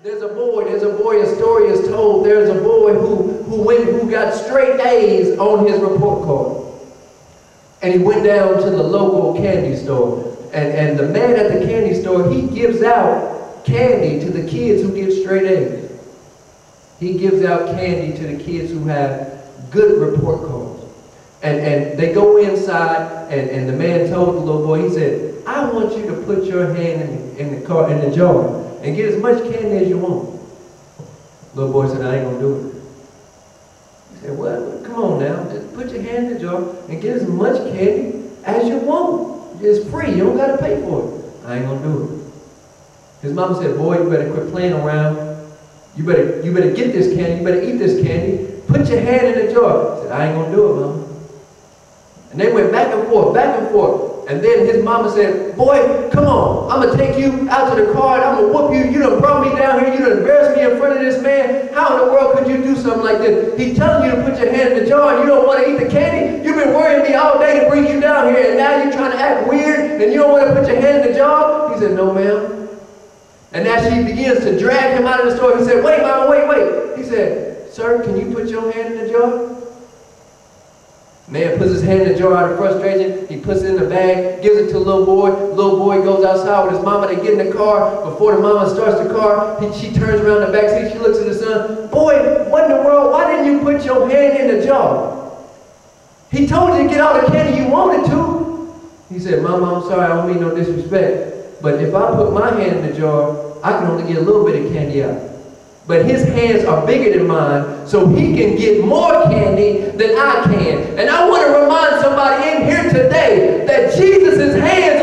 There's a boy, a story is told, there's a boy who got straight A's on his report card. And he went down to the local candy store. And the man at the candy store, he gives out candy to the kids who get straight A's. He gives out candy to the kids who have good report cards. And they go inside, and the man told the little boy, he said, I want you to put your hand in the jar and get as much candy as you want. The little boy said, I ain't gonna do it. He said, well, come on now, just put your hand in the jar and get as much candy as you want. It's free, you don't gotta pay for it. I ain't gonna do it. His mama said, boy, you better quit playing around. You better get this candy, you better eat this candy. Put your hand in the jar. He said, I ain't gonna do it, mama. And they went back and forth, back and forth. And then his mama said, boy, come on, I'm going to take you out to the car and I'm going to whoop you. You done brought me down here. You done embarrassed me in front of this man. How in the world could you do something like this? He's telling you to put your hand in the jar and you don't want to eat the candy. You've been worrying me all day to bring you down here and now you're trying to act weird and you don't want to put your hand in the jar? He said, no, ma'am. And as she begins to drag him out of the store, he said, wait, mama, wait. He said, sir, can you put your hand in the jar? Man puts his hand in the jar out of frustration. He puts it in the bag, gives it to the little boy. Little boy goes outside with his mama. They get in the car. Before the mama starts the car, she turns around the back seat. She looks at the son. Boy, what in the world? Why didn't you put your hand in the jar? He told you to get all the candy you wanted to. He said, Mama, I'm sorry. I don't mean no disrespect. But if I put my hand in the jar, I can only get a little bit of candy out. But his hands are bigger than mine, so he can get more candy than I can. And I want to remind somebody in here today that Jesus' hands